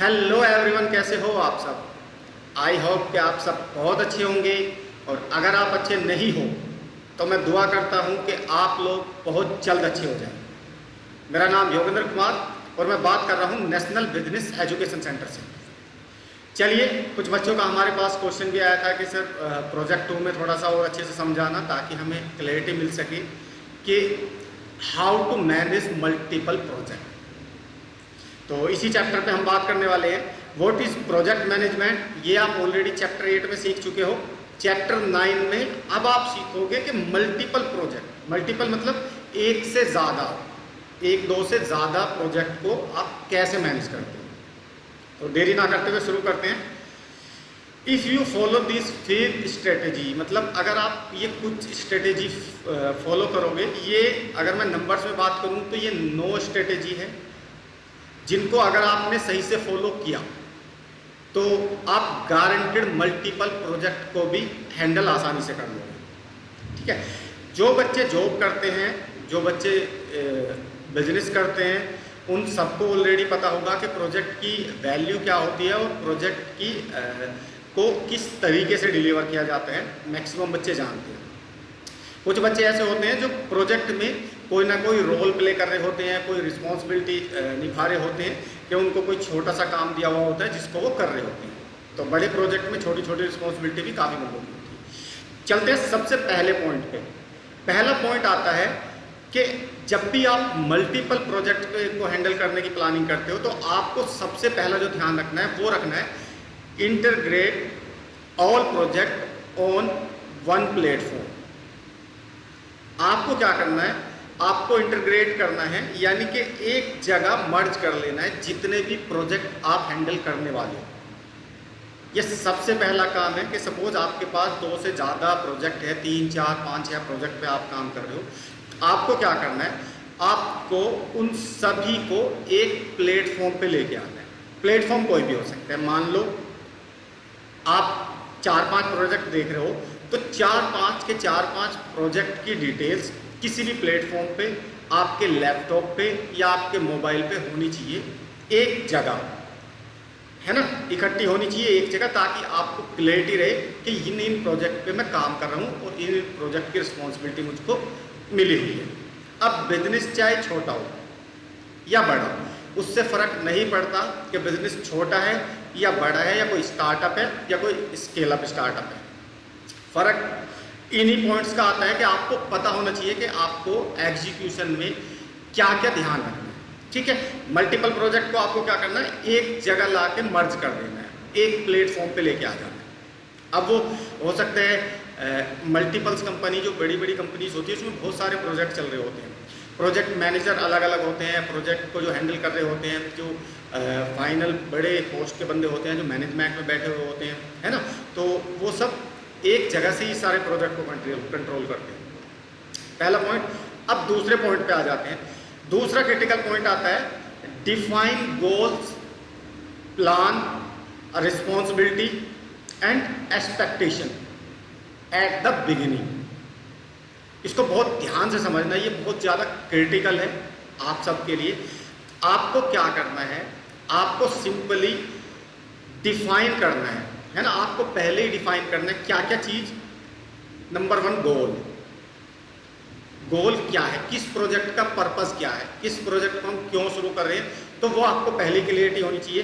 Hello everyone, कैसे हो आप सब। आई होप कि आप सब बहुत अच्छे होंगे। और अगर आप अच्छे नहीं हो तो मैं दुआ करता हूं कि आप लोग बहुत जल्द अच्छे हो जाएं। मेरा नाम योगेंद्र कुमार और मैं बात कर रहा हूं नेशनल बिजनेस एजुकेशन सेंटर से। चलिए, कुछ बच्चों का हमारे पास क्वेश्चन भी आया था कि सर प्रोजेक्ट 2 में थोड़ा सा और अच्छे से समझाना ताकि हमें क्लैरिटी मिल सके कि how to manage multiple project. तो इसी चैप्टर पे हम बात करने वाले हैं व्हाट इज प्रोजेक्ट मैनेजमेंट। ये आप ऑलरेडी चैप्टर 8 में सीख चुके हो। चैप्टर 9 में अब आप सीखोगे कि मल्टीपल प्रोजेक्ट, मल्टीपल मतलब एक से ज़्यादा, एक दो से ज़्यादा प्रोजेक्ट को आप कैसे मैनेज करते हो। तो देरी ना करते हुए शुरू करते हैं। If you follow this 5 strategy, मतलब अगर आप ये कुछ स्ट्रेटेजी फॉलो करोगे, ये अगर मैं नंबर्स में बात करूँ तो ये 9 स्ट्रेटेजी है जिनको अगर आपने सही से फॉलो किया तो आप गारंटेड मल्टीपल प्रोजेक्ट को भी हैंडल आसानी से कर लोगे। ठीक है, जो बच्चे जॉब करते हैं, जो बच्चे बिजनेस करते हैं, उन सबको ऑलरेडी पता होगा कि प्रोजेक्ट की वैल्यू क्या होती है और प्रोजेक्ट की को किस तरीके से डिलीवर किया जाता है। मैक्सिमम बच्चे जानते हैं। कुछ बच्चे ऐसे होते हैं जो प्रोजेक्ट में कोई ना कोई रोल प्ले कर रहे होते हैं, कोई रिस्पॉन्सिबिलिटी निभा रहे होते हैं कि उनको कोई छोटा सा काम दिया हुआ होता है जिसको वो कर रहे होते हैं। तो बड़े प्रोजेक्ट में छोटी छोटी रिस्पॉन्सिबिलिटी भी काफ़ी बड़ी होती है। चलते हैं सबसे पहले पॉइंट पे। पहला पॉइंट आता है कि जब भी आप मल्टीपल प्रोजेक्ट को हैंडल करने की प्लानिंग करते हो तो आपको सबसे पहला जो ध्यान रखना है वो रखना है integrate all project on one platform. आपको क्या करना है, आपको इंटीग्रेट करना है, यानी कि एक जगह मर्ज कर लेना है जितने भी प्रोजेक्ट आप हैंडल करने वाले हो। ये सबसे पहला काम है कि सपोज आपके पास 2 से ज़्यादा प्रोजेक्ट है, 3, 4, 5, 6 प्रोजेक्ट पे आप काम कर रहे हो। आपको क्या करना है, आपको उन सभी को एक प्लेटफॉर्म पे लेके आना है। प्लेटफॉर्म कोई भी हो सकता है। मान लो आप 4-5 प्रोजेक्ट देख रहे हो तो 4-5 के 4-5 प्रोजेक्ट की डिटेल्स किसी भी प्लेटफॉर्म पे, आपके लैपटॉप पे या आपके मोबाइल पे होनी चाहिए एक जगह, है ना, इकट्ठी होनी चाहिए एक जगह, ताकि आपको क्लैरिटी रहे कि इन प्रोजेक्ट पे मैं काम कर रहा हूँ और इन प्रोजेक्ट की रिस्पॉन्सिबिलिटी मुझको मिली हुई है। अब बिजनेस चाहे छोटा हो या बड़ा, उससे फ़र्क नहीं पड़ता कि बिजनेस छोटा है या बड़ा है या कोई स्टार्टअप है या कोई स्केल अप स्टार्टअप है। फ़र्क इन्हीं पॉइंट्स का आता है कि आपको पता होना चाहिए कि आपको एग्जीक्यूशन में क्या क्या ध्यान रखना है। ठीक है, मल्टीपल प्रोजेक्ट को आपको क्या करना है, एक जगह ला के मर्ज कर देना है, एक प्लेटफॉर्म पे लेके आ जाना है। अब वो हो सकता है मल्टीपल्स कंपनी, जो बड़ी बड़ी कंपनीज होती है उसमें बहुत सारे प्रोजेक्ट चल रहे होते हैं। प्रोजेक्ट मैनेजर अलग अलग होते हैं, प्रोजेक्ट को जो हैंडल कर रहे होते हैं, जो फाइनल बड़े पोस्ट के बंदे होते हैं जो मैनेजमेंट में बैठे हुए होते हैं, है ना, तो वो सब एक जगह से ही सारे प्रोजेक्ट को कंट्रोल करते हैं। पहला पॉइंट। अब दूसरे पॉइंट पे आ जाते हैं। दूसरा क्रिटिकल पॉइंट आता है define goals, plan, responsibility and expectation at the beginning. इसको बहुत ध्यान से समझना, ये बहुत ज़्यादा क्रिटिकल है आप सबके लिए। आपको क्या करना है, आपको सिंपली डिफाइन करना है ना, आपको पहले ही डिफाइन करना है क्या क्या चीज़। नंबर 1 गोल। गोल क्या है, किस प्रोजेक्ट का पर्पस क्या है, किस प्रोजेक्ट को हम क्यों शुरू कर रहे हैं, तो वो आपको पहले क्लियरिटी होनी चाहिए।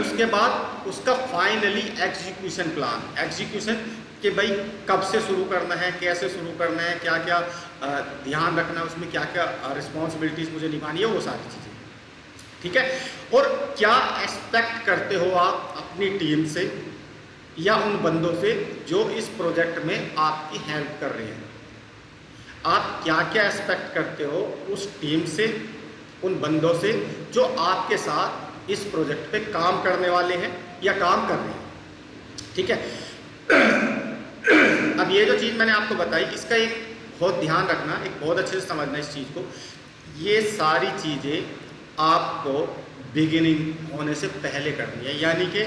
उसके बाद उसका फाइनली एग्जीक्यूशन प्लान, एग्जीक्यूशन कि भाई कब से शुरू करना है, कैसे शुरू करना है, क्या क्या ध्यान रखना है, उसमें क्या क्या रिस्पॉन्सिबिलिटीज़ मुझे निभानी है, वो सारी चीज़ें। ठीक है, और क्या एक्सपेक्ट करते हो आप अपनी टीम से या उन बंदों से जो इस प्रोजेक्ट में आपकी हेल्प कर रहे हैं। आप क्या क्या एक्सपेक्ट करते हो उस टीम से, उन बंदों से जो आपके साथ इस प्रोजेक्ट पे काम करने वाले हैं या काम कर रहे हैं। ठीक है, अब ये जो चीज़ मैंने आपको बताई, इसका एक बहुत ध्यान रखना, एक बहुत अच्छे से समझना इस चीज़ को। ये सारी चीज़ें आपको बिगिनिंग होने से पहले करनी है, यानी कि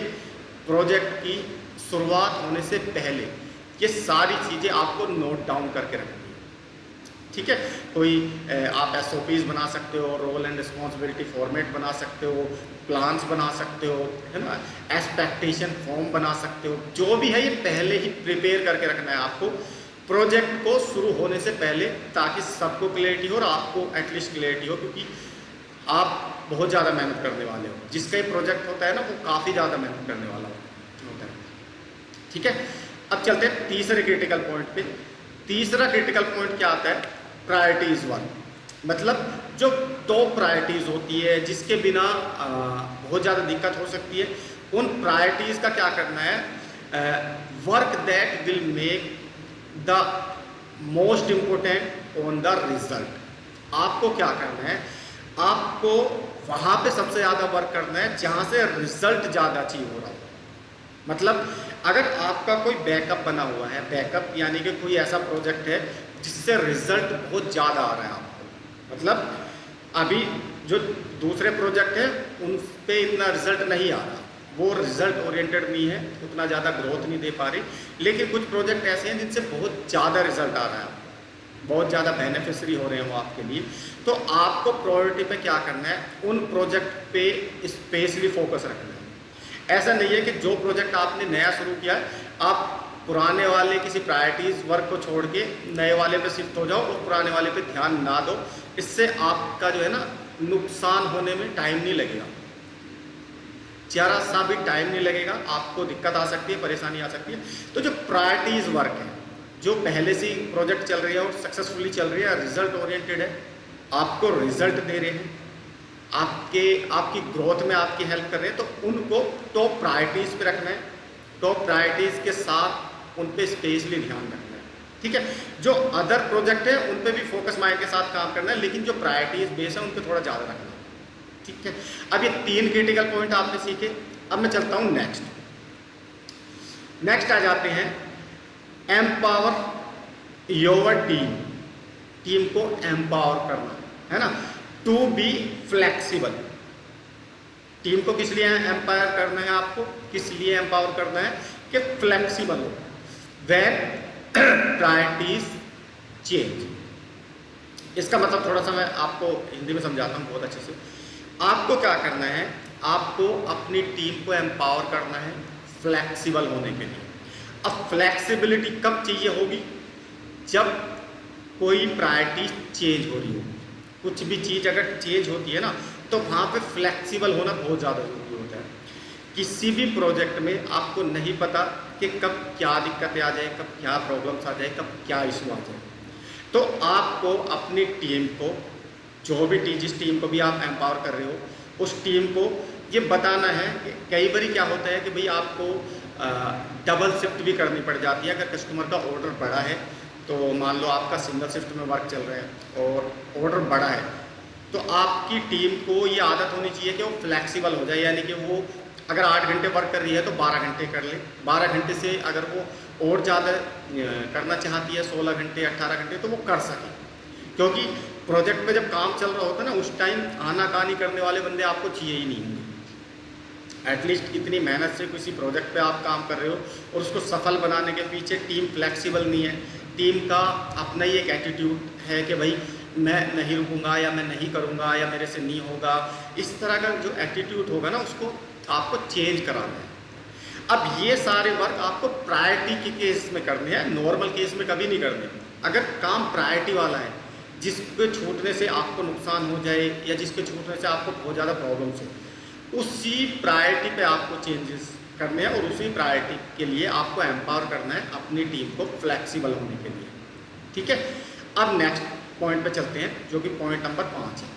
प्रोजेक्ट की शुरुआत होने से पहले ये सारी चीज़ें आपको नोट डाउन करके रखनी है। ठीक है। कोई आप SOPs बना सकते हो, रोल एंड रिस्पॉन्सिबिलिटी फॉर्मेट बना सकते हो, प्लान्स बना सकते हो, है ना, एक्सपेक्टेशन फॉर्म बना सकते हो। जो भी है ये पहले ही प्रिपेयर करके रखना है आपको प्रोजेक्ट को शुरू होने से पहले, ताकि सबको क्लियरिटी हो और आपको एटलीस्ट क्लियरिटी हो, क्योंकि आप बहुत ज़्यादा मेहनत करने वाले हो। जिसका ये प्रोजेक्ट होता है ना, वो काफ़ी ज़्यादा मेहनत करने वाला होता है। ठीक है, अब चलते हैं तीसरे क्रिटिकल पॉइंट पे। तीसरा क्रिटिकल पॉइंट क्या आता है? प्रायोरिटीज़ वन, मतलब जो टॉप प्रायोरिटीज़ होती है, जिसके बिना बहुत ज़्यादा दिक्कत हो सकती है, उन प्रायोरिटीज़ का क्या करना है? Work that will make the most important on the result. आपको क्या करना है? आपको वहाँ पे सबसे ज़्यादा वर्क करना है जहाँ से रिजल्ट ज़्यादा अचीव हो रहा हो। मतलब अगर आपका कोई बैकअप बना हुआ है, बैकअप यानी कि कोई ऐसा प्रोजेक्ट है जिससे रिजल्ट बहुत ज़्यादा आ रहा है आपको, मतलब अभी जो दूसरे प्रोजेक्ट है उन पे इतना रिजल्ट नहीं आ रहा, वो रिजल्ट ओरिएंटेड नहीं है, उतना ज़्यादा ग्रोथ नहीं दे पा रही, लेकिन कुछ प्रोजेक्ट ऐसे हैं जिनसे बहुत ज़्यादा रिजल्ट आ रहा है, बहुत ज़्यादा बेनिफिशरी हो रहे हैं वो आपके लिए। तो आपको प्रायोरिटी पे क्या करना है? उन प्रोजेक्ट पे स्पेशली फोकस रखना है। ऐसा नहीं है कि जो प्रोजेक्ट आपने नया शुरू किया है, आप पुराने वाले किसी प्रायोरिटीज़ वर्क को छोड़ के नए वाले पे शिफ्ट हो जाओ और पुराने वाले पे ध्यान ना दो। इससे आपका जो है ना, नुकसान होने में टाइम नहीं लगेगा, जरा सा भी टाइम नहीं लगेगा, आपको दिक्कत आ सकती है, परेशानी आ सकती है। तो जो प्रायोरिटीज़ वर्क है, जो पहले से प्रोजेक्ट चल रही है और सक्सेसफुली चल रही है, रिजल्ट ओरिएंटेड है, आपको रिजल्ट दे रहे हैं, आपकी ग्रोथ में आपकी हेल्प कर रहे हैं, तो उनको टॉप प्रायोरिटीज़ पे रखना है। टॉप प्रायोरिटीज़ के साथ उन पे स्पेशली ध्यान रखना है। ठीक है, जो अदर प्रोजेक्ट है उन पे भी फोकस माइंड के साथ काम करना है, लेकिन जो प्रायोरिटीज़ बेस है उन पे थोड़ा ज़्यादा रखना है। ठीक है, अब ये 3 क्रिटिकल पॉइंट आपने सीखे। अब मैं चलता हूँ नेक्स्ट आ जाते हैं एम्पावर योर टीम। टीम को एम्पावर करना है ना, टू बी फ्लेक्सिबल। टीम को किस लिए एम्पावर करना है? आपको किस लिए एम्पावर करना है? कि फ्लेक्सिबल हो व्हेन प्रायोरिटीज चेंज। इसका मतलब थोड़ा सा मैं आपको हिंदी में समझाता हूँ बहुत अच्छे से। आपको क्या करना है? आपको अपनी टीम को एम्पावर करना है फ्लेक्सिबल होने के लिए। अब फ्लेक्सिबिलिटी कब चाहिए होगी? जब कोई प्रायोरिटी चेंज हो रही हो। कुछ भी चीज़ अगर चेंज होती है ना, तो वहाँ पे फ्लेक्सिबल होना बहुत ज़्यादा ज़रूरी होता है। किसी भी प्रोजेक्ट में आपको नहीं पता कि कब क्या दिक्कतें आ जाए, कब क्या प्रॉब्लम्स आ जाए, कब क्या इशू आ जाए। तो आपको अपनी टीम को, जो भी जिस टीम को भी आप एम्पावर कर रहे हो, उस टीम को ये बताना है कि कई बार क्या होता है कि भाई आपको डबल शिफ्ट भी करनी पड़ जाती है। अगर कस्टमर का ऑर्डर बड़ा है, तो मान लो आपका सिंगल शिफ्ट में वर्क चल रहा है और ऑर्डर बड़ा है, तो आपकी टीम को ये आदत होनी चाहिए कि वो फ्लेक्सिबल हो जाए, यानी कि वो अगर 8 घंटे वर्क कर रही है तो 12 घंटे कर ले। 12 घंटे से अगर वो और ज़्यादा करना चाहती है, 16 घंटे 18 घंटे, तो वो कर सके। क्योंकि प्रोजेक्ट पे जब काम चल रहा होता है ना, उस टाइम आनाकानी करने वाले बंदे आपको चाहिए ही नहीं होंगे। एटलीस्ट इतनी मेहनत से किसी प्रोजेक्ट पे आप काम कर रहे हो और उसको सफल बनाने के पीछे टीम फ्लेक्सिबल नहीं है, टीम का अपना ही एक एटीट्यूड है कि भाई मैं नहीं रुकूंगा, या मैं नहीं करूंगा, या मेरे से नहीं होगा, इस तरह का जो एटीट्यूड होगा ना, उसको आपको चेंज कराना है। अब ये सारे वर्क आपको प्रायोरिटी के केस में करने हैं, नॉर्मल केस में कभी नहीं करने। अगर काम प्रायोरिटी वाला है, जिसके छूटने से आपको नुकसान हो जाए या जिसके छूटने से आपको बहुत ज़्यादा प्रॉब्लम्स हो, उसी प्रायोरिटी पे आपको चेंजेस करने हैं और उसी प्रायोरिटी के लिए आपको एम्पावर करना है अपनी टीम को फ्लेक्सिबल होने के लिए। ठीक है, अब नेक्स्ट पॉइंट पे चलते हैं, जो कि पॉइंट नंबर 5 है।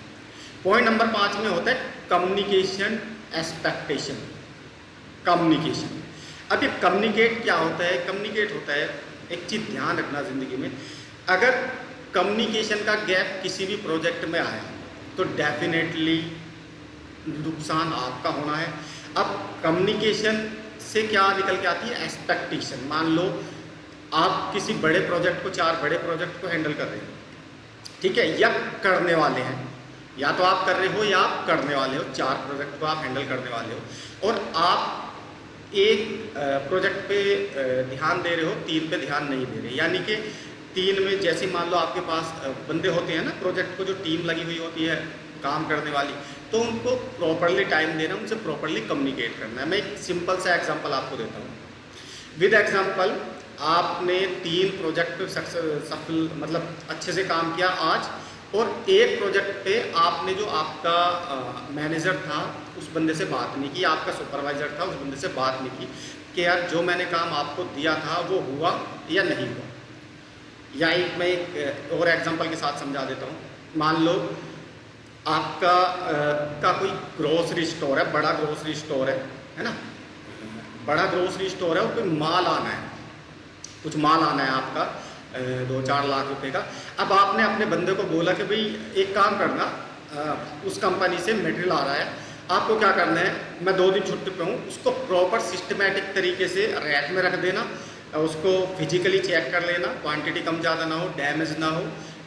पॉइंट नंबर 5 में होता है कम्युनिकेशन एक्सपेक्टेशन। कम्युनिकेशन, अब ये कम्युनिकेट क्या होता है? कम्युनिकेट होता है, एक चीज़ ध्यान रखना ज़िंदगी में, अगर कम्युनिकेशन का गैप किसी भी प्रोजेक्ट में आया तो डेफिनेटली नुकसान आपका होना है। अब कम्युनिकेशन से क्या निकल के आती है? एक्सपेक्टेशन। मान लो आप किसी बड़े प्रोजेक्ट को, 4 बड़े प्रोजेक्ट को हैंडल कर रहे हैं, ठीक है, या करने वाले हैं, या तो आप कर रहे हो या आप करने वाले हो, 4 प्रोजेक्ट को आप हैंडल करने वाले हो, और आप एक प्रोजेक्ट पे ध्यान दे रहे हो, 3 पे ध्यान नहीं दे रहे, यानी कि 3 में जैसे मान लो आपके पास बंदे होते हैं ना प्रोजेक्ट को, जो टीम लगी हुई होती है काम करने वाली, तो उनको प्रॉपरली टाइम देना, उनसे प्रॉपरली कम्युनिकेट करना है। मैं एक सिंपल सा एग्जांपल आपको देता हूँ। विद एग्जांपल, आपने 3 प्रोजेक्ट पे सफल मतलब अच्छे से काम किया आज, और एक प्रोजेक्ट पे आपने जो आपका मैनेजर था उस बंदे से बात नहीं की, आपका सुपरवाइजर था उस बंदे से बात नहीं की कि यार जो मैंने काम आपको दिया था वो हुआ या नहीं हुआ। या एक मैं एक और एग्जांपल के साथ समझा देता हूँ। मान लो आपका का कोई ग्रोसरी स्टोर है, बड़ा ग्रोसरी स्टोर है ना, बड़ा ग्रोसरी स्टोर है, और कोई माल आना है, कुछ माल आना है आपका 2-4 लाख रुपए का। अब आपने अपने बंदे को बोला कि भाई एक काम करना, उस कंपनी से मटेरियल आ रहा है, आपको क्या करना है, मैं 2 दिन छुट्टी पे हूँ, उसको प्रॉपर सिस्टमेटिक तरीके से रैक में रख देना, उसको फिजिकली चेक कर लेना, क्वांटिटी कम ज़्यादा ना हो, डैमेज ना हो,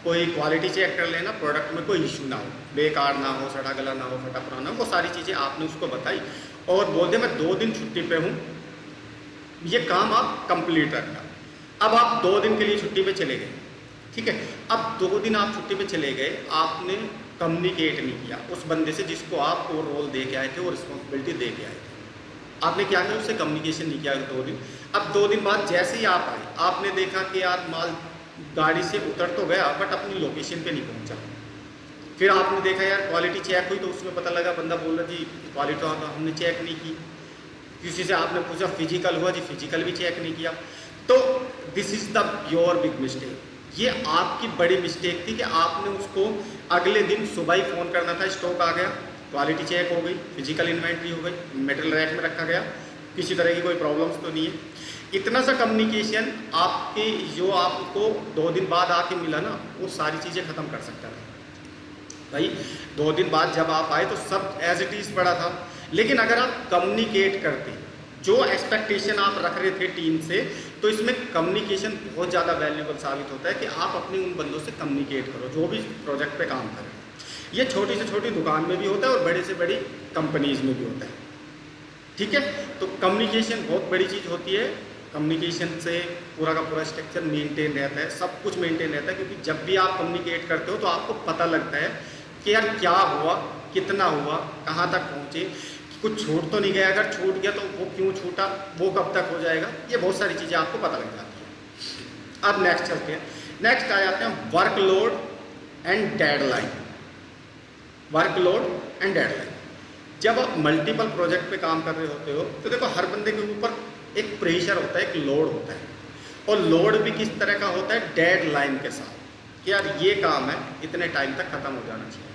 कोई क्वालिटी चेक कर लेना, प्रोडक्ट में कोई इशू ना हो, बेकार ना हो, सड़ा गला ना हो, फटा पुराना हो, वो सारी चीज़ें आपने उसको बताई और बोल दे मैं 2 दिन छुट्टी पे हूँ, ये काम आप कंप्लीट रखना। अब आप 2 दिन के लिए छुट्टी पे चले गए, ठीक है। अब 2 दिन आप छुट्टी पे चले गए, आपने कम्युनिकेट नहीं किया उस बंदे से जिसको आप वो रोल दे के आए थे, वो रिस्पॉन्सिबिलिटी दे के आए थे, आपने क्या किया, उससे कम्युनिकेशन नहीं किया 2 दिन। अब 2 दिन बाद जैसे ही आप आए, आपने देखा कि यार माल गाड़ी से उतर तो गया बट अपनी लोकेशन पे नहीं पहुंचा। फिर आपने देखा यार क्वालिटी चेक हुई, तो उसमें पता लगा, बंदा बोल रहा जी क्वालिटी हमने चेक नहीं की। किसी से आपने पूछा फिजिकल हुआ, जी फिजिकल भी चेक नहीं किया। तो this is the your big mistake, ये आपकी बड़ी मिस्टेक थी कि आपने उसको अगले दिन सुबह ही फ़ोन करना था, स्टॉक आ गया, क्वालिटी चेक हो गई, फिजिकल इन्वेंट्री हो गई, मटेरियल रैक में रखा गया, किसी तरह की कोई प्रॉब्लम्स तो नहीं है। इतना सा कम्युनिकेशन आपके जो आपको 2 दिन बाद आके मिला ना, वो सारी चीज़ें ख़त्म कर सकता था। भाई 2 दिन बाद जब आप आए तो सब एज इट इज़ पड़ा था, लेकिन अगर आप कम्युनिकेट करते, जो एक्सपेक्टेशन आप रख रहे थे टीम से, तो इसमें कम्युनिकेशन बहुत ज़्यादा वैल्यूबल साबित होता है कि आप अपने उन बंदों से कम्युनिकेट करो जो भी प्रोजेक्ट पे काम करें। ये छोटी से छोटी दुकान में भी होता है और बड़े से बड़ी कंपनीज में भी होता है, ठीक है। तो कम्युनिकेशन बहुत बड़ी चीज़ होती है, कम्युनिकेशन से पूरा का पूरा स्ट्रक्चर मेंटेन रहता है, सब कुछ मेंटेन रहता है, क्योंकि जब भी आप कम्युनिकेट करते हो तो आपको पता लगता है कि यार क्या हुआ, कितना हुआ, कहाँ तक पहुँचे, कुछ छूट तो नहीं गया, अगर छूट गया तो वो क्यों छूटा, वो कब तक हो जाएगा, ये बहुत सारी चीज़ें आपको पता लग जाती है। अब नेक्स्ट चलते हैं, नेक्स्ट आ जाते हैं workload and deadline. Workload and deadline, जब आप मल्टीपल प्रोजेक्ट पे काम कर रहे होते हो तो देखो हर बंदे के ऊपर एक प्रेशर होता है, एक लोड होता है, और लोड भी किस तरह का होता है, डेडलाइन के साथ, कि यार ये काम है इतने टाइम तक ख़त्म हो जाना चाहिए।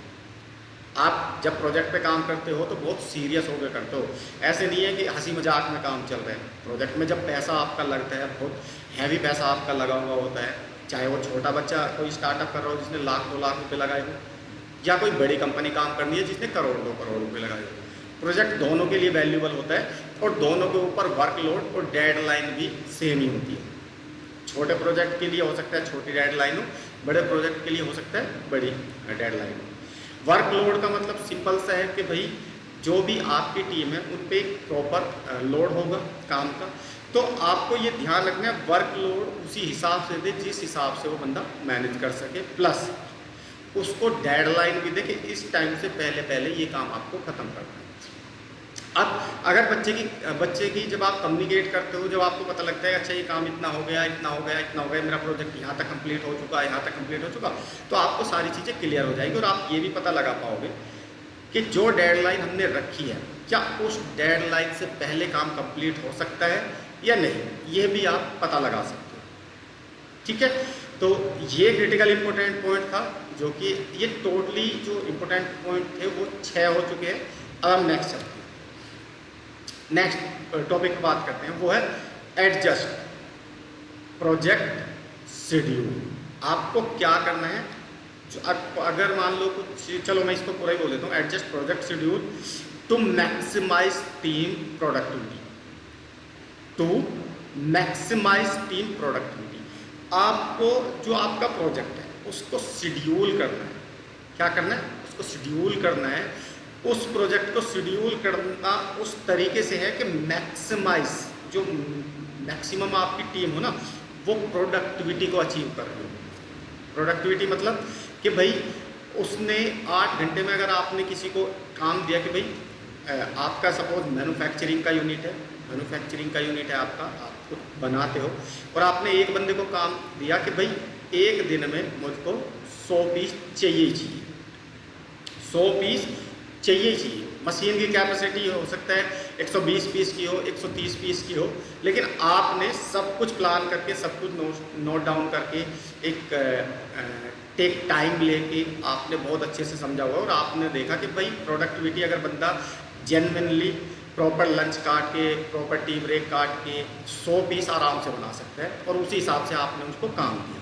आप जब प्रोजेक्ट पे काम करते हो तो बहुत सीरियस होकर करते हो, ऐसे नहीं है कि हंसी मजाक में काम चल रहा है। प्रोजेक्ट में जब पैसा आपका लगता है, बहुत हैवी पैसा आपका लगा हुआ होता है, चाहे वो छोटा बच्चा कोई स्टार्टअप कर रहा हो जिसने 1-2 लाख रुपये लगाए हो, या कोई बड़ी कंपनी काम करनी है जिसने करोड़ 2 करोड़ रुपये लगाए हो, प्रोजेक्ट दोनों के लिए वैल्यूबल होता है, और दोनों के ऊपर वर्कलोड और डेडलाइन भी सेम ही होती है। छोटे प्रोजेक्ट के लिए हो सकता है छोटी डेडलाइन हो, बड़े प्रोजेक्ट के लिए हो सकता है बड़ी डेडलाइन हो। वर्कलोड का मतलब सिंपल सा है कि भाई जो भी आपकी टीम है उन पे एक प्रॉपर लोड होगा काम का, तो आपको ये ध्यान रखना है वर्कलोड उसी हिसाब से दे जिस हिसाब से वो बंदा मैनेज कर सके, प्लस उसको डेडलाइन भी दे कि इस टाइम से पहले पहले ये काम आपको ख़त्म करना है। अब अगर बच्चे की जब आप कम्युनिकेट करते हो, जब आपको पता लगता है अच्छा ये काम इतना हो गया, इतना हो गया, इतना हो गया, मेरा प्रोजेक्ट यहाँ तक कंप्लीट हो चुका, यहाँ तक कंप्लीट हो चुका, तो आपको सारी चीज़ें क्लियर हो जाएगी, और आप ये भी पता लगा पाओगे कि जो डेडलाइन हमने रखी है क्या उस डेडलाइन से पहले काम कंप्लीट हो सकता है या नहीं, ये भी आप पता लगा सकते हो, ठीक है। तो ये क्रिटिकल इंपॉर्टेंट पॉइंट था, जो कि ये टोटली जो इम्पोर्टेंट पॉइंट थे वो 6 हो चुके हैं। अब हम नेक्स्ट चलते हैं, नेक्स्ट टॉपिक की बात करते हैं, वो है एडजस्ट प्रोजेक्ट शेड्यूल। आपको क्या करना है, जो अगर मान लो कुछ, चलो मैं इसको पूरा ही बोल देता हूँ, adjust project schedule to maximise team productivity, to maximise team productivity. आपको जो आपका प्रोजेक्ट है उसको शेड्यूल करना है, क्या करना है, उसको शेड्यूल करना है। उस प्रोजेक्ट को शेड्यूल करना उस तरीके से है कि मैक्सिमाइज, जो मैक्सिमम आपकी टीम हो ना वो प्रोडक्टिविटी को अचीव कर रहे हो। प्रोडक्टिविटी मतलब कि भाई उसने 8 घंटे में अगर आपने किसी को काम दिया कि भाई आपका सपोज मैन्युफैक्चरिंग का यूनिट है आपका, आप कुछ बनाते हो और आपने एक बंदे को काम दिया कि भाई एक दिन में मुझको 100 पीस चाहिए 100 पीस चाहिए। मशीन की कैपेसिटी हो सकता है 120 पीस की हो, 130 पीस की हो, लेकिन आपने सब कुछ प्लान करके, सब कुछ नोट डाउन करके, एक टेक टाइम लेके आपने बहुत अच्छे से समझा हुआ और आपने देखा कि भाई प्रोडक्टिविटी अगर बंदा जेन्युइनली प्रॉपर लंच काट के, प्रॉपर टी ब्रेक काट के 100 पीस आराम से बना सकता है और उसी हिसाब से आपने उसको काम दिया,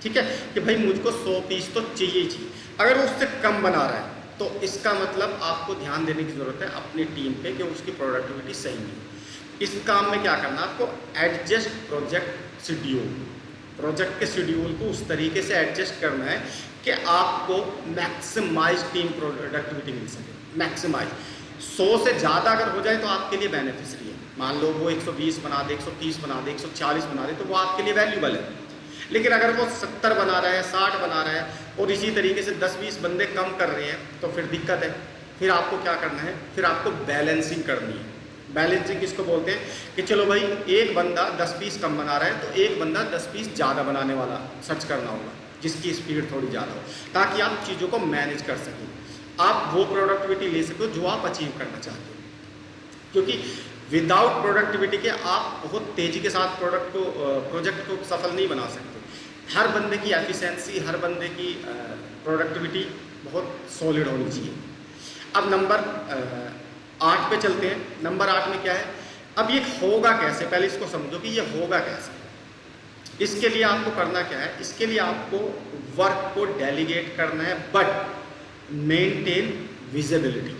ठीक है, कि भाई मुझको 100 पीस तो चाहिए। अगर वो उससे कम बना रहा है तो इसका मतलब आपको ध्यान देने की ज़रूरत है अपनी टीम पे कि उसकी प्रोडक्टिविटी सही नहीं। इस काम में क्या करना है आपको, एडजस्ट प्रोजेक्ट शेड्यूल, प्रोजेक्ट के शेड्यूल को उस तरीके से एडजस्ट करना है कि आपको मैक्सिमाइज टीम प्रोडक्टिविटी मिल सके। मैक्सिमाइज 100 से ज़्यादा अगर हो जाए तो आपके लिए बेनिफिशियरी है। मान लो वो 120 बना दे, 130 बना दे, 140 बना दे, तो वो आपके लिए वैल्यूबल है। लेकिन अगर वो 70 बना रहा है, 60 बना रहा है और इसी तरीके से 10-20 बंदे कम कर रहे हैं तो फिर दिक्कत है। फिर आपको क्या करना है, फिर आपको बैलेंसिंग करनी है। बैलेंसिंग किसको बोलते हैं कि चलो भाई एक बंदा 10 पीस कम बना रहा है तो एक बंदा 10 पीस ज़्यादा बनाने वाला सर्च करना होगा, जिसकी स्पीड थोड़ी ज़्यादा हो, ताकि आप चीज़ों को मैनेज कर सकें, आप वो प्रोडक्टिविटी ले सको जो आप अचीव करना चाहते हो। क्योंकि विदाउट प्रोडक्टिविटी के आप बहुत तेज़ी के साथ प्रोजेक्ट को सफल नहीं बना सकते। हर बंदे की एफिशिएंसी, हर बंदे की प्रोडक्टिविटी बहुत सॉलिड होनी चाहिए। अब नंबर 8 पे चलते हैं। नंबर 8 में क्या है, अब ये होगा कैसे, पहले इसको समझो कि ये होगा कैसे। इसके लिए आपको करना क्या है, इसके लिए आपको वर्क को डेलीगेट करना है, but maintain visibility.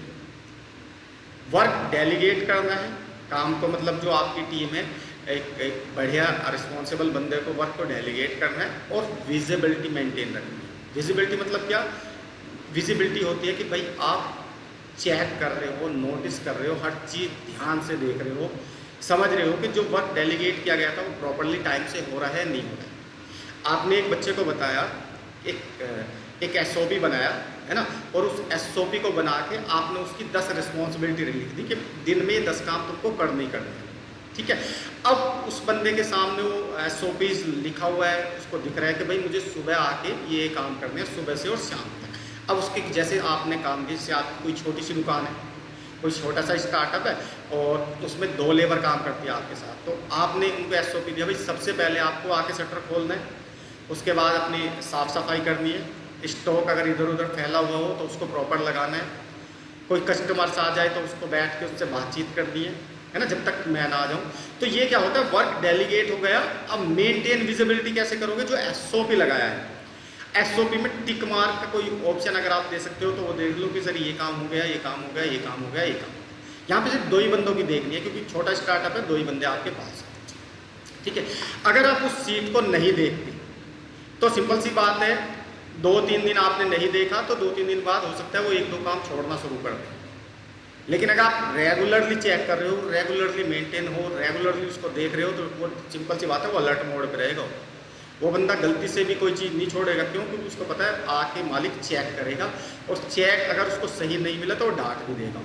Work delegate करना है, काम को मतलब जो आपकी टीम है, एक बढ़िया रिस्पॉन्सिबल बंदे को वर्क को डेलीगेट करना है और विजिबिलिटी मेंटेन रखनी है। विजिबिलिटी मतलब क्या, विजिबिलिटी होती है कि भाई आप चेक कर रहे हो, नोटिस कर रहे हो, हर चीज़ ध्यान से देख रहे हो, समझ रहे हो कि जो वर्क डेलीगेट किया गया था वो प्रॉपरली टाइम से हो रहा है नहीं हो रहा है। आपने एक बच्चे को बताया, एक SOP बनाया है ना, और उस SOP को बना के आपने उसकी 10 रिस्पॉन्सिबिलिटी लिख दी कि दिन में ये 10 काम तुमको करने ही करने हैं, ठीक है। अब उस बंदे के सामने वो SOPs लिखा हुआ है, उसको दिख रहा है कि भाई मुझे सुबह आके ये काम करने हैं, सुबह से और शाम तक। अब उसके जैसे आपने काम किया, जैसे आपकी कोई छोटी सी दुकान है, कोई छोटा सा स्टार्टअप है और उसमें 2 लेबर काम करती है आपके साथ, तो आपने उनको SOP दिया, भाई सबसे पहले आपको आके शटर खोलना है, उसके बाद अपनी साफ़ सफाई करनी है, स्टॉक अगर इधर उधर फैला हुआ हो तो उसको प्रॉपर लगाना है, कोई कस्टमर्स आ जाए तो उसको बैठ के उससे बातचीत करनी है ना, जब तक मैं ना आ जाऊँ। तो ये क्या होता है, वर्क डेलीगेट हो गया। अब मेंटेन विजिबिलिटी कैसे करोगे, जो SOP लगाया है, SOP में टिक मार्क का कोई ऑप्शन अगर आप दे सकते हो तो वो देख लो कि सर ये काम हो गया, ये काम हो गया, ये काम हो गया, ये काम। यहाँ पे सिर्फ 2 ही बंदों की देखनी है क्योंकि छोटा स्टार्टअप है, 2 ही बंदे आपके पास हैं, ठीक है। अगर आप उस सीट को नहीं देखते तो सिंपल सी बात है, 2-3 दिन आपने नहीं देखा तो 2-3 दिन बाद हो सकता है वो 1-2 काम छोड़ना शुरू कर दें। लेकिन अगर आप रेगुलरली चेक कर रहे हो, रेगुलरली मेंटेन हो, रेगुलरली उसको देख रहे हो, तो वो सिंपल सी बात है वो अलर्ट मोड पे रहेगा। वो बंदा गलती से भी कोई चीज़ नहीं छोड़ेगा, क्यों, क्योंकि उसको पता है आके मालिक चेक करेगा और चेक अगर उसको सही नहीं मिला तो वो डांट भी देगा।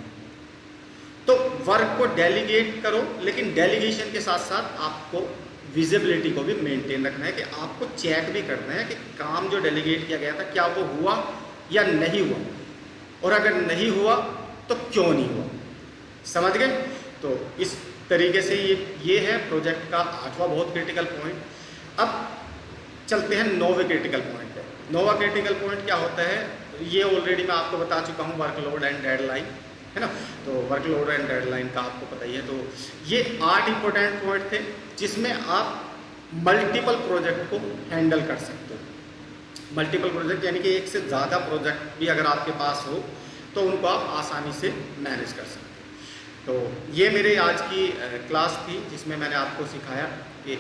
तो वर्क को डेलीगेट करो, लेकिन डेलीगेशन के साथ साथ आपको विजिबिलिटी को भी मेंटेन रखना है कि आपको चेक भी करना है कि काम जो डेलीगेट किया गया था क्या वो हुआ या नहीं हुआ, और अगर नहीं हुआ तो क्यों नहीं हुआ। समझ गए। तो इस तरीके से ये है प्रोजेक्ट का 8वां बहुत क्रिटिकल पॉइंट। अब चलते हैं 9वें क्रिटिकल पॉइंट पे। 9वां क्रिटिकल पॉइंट क्या होता है, ये ऑलरेडी मैं आपको बता चुका हूँ, वर्कलोड एंड डेडलाइन, है ना। तो वर्कलोड एंड डेडलाइन का आपको पता ही है। तो ये 8 इंपॉर्टेंट पॉइंट थे जिसमें आप मल्टीपल प्रोजेक्ट को हैंडल कर सकते हो। मल्टीपल प्रोजेक्ट यानी कि एक से ज़्यादा प्रोजेक्ट भी अगर आपके पास हो तो उनको आप आसानी से मैनेज कर सकते हो। तो ये मेरे आज की क्लास थी जिसमें मैंने आपको सिखाया कि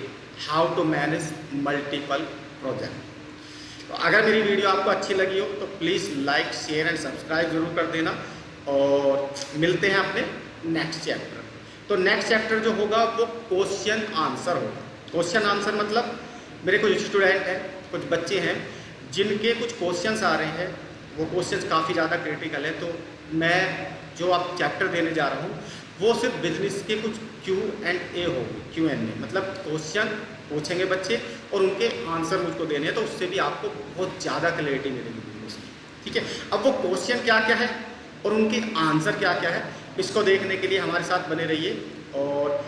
how to manage multiple project. तो अगर मेरी वीडियो आपको अच्छी लगी हो तो please like, share and subscribe ज़रूर कर देना, और मिलते हैं अपने नेक्स्ट चैप्टर। तो नेक्स्ट चैप्टर जो होगा वो क्वेश्चन आंसर होगा। क्वेश्चन आंसर मतलब मेरे कुछ स्टूडेंट हैं, कुछ बच्चे हैं जिनके कुछ क्वेश्चंस आ रहे हैं, वो क्वेश्चंस काफ़ी ज़्यादा क्रिटिकल है। तो मैं जो आप चैप्टर देने जा रहा हूँ वो सिर्फ बिजनेस के कुछ Q&A होगी, Q&A मतलब क्वेश्चन पूछेंगे बच्चे और उनके आंसर मुझको देने हैं, तो उससे भी आपको बहुत ज़्यादा क्लैरिटी मिलेगी बिजनेस की। ठीक है, अब वो क्वेश्चन क्या क्या है और उनके आंसर क्या क्या है, इसको देखने के लिए हमारे साथ बने रहिए। और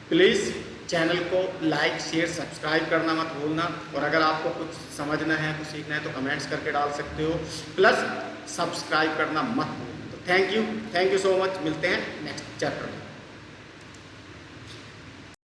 प्लीज़ चैनल को लाइक शेयर सब्सक्राइब करना मत भूलना। और अगर आपको कुछ समझना है, कुछ सीखना है तो कमेंट्स करके डाल सकते हो, प्लस सब्सक्राइब करना मत भूलना। तो थैंक यू सो मच, मिलते हैं नेक्स्ट चैप्टर में।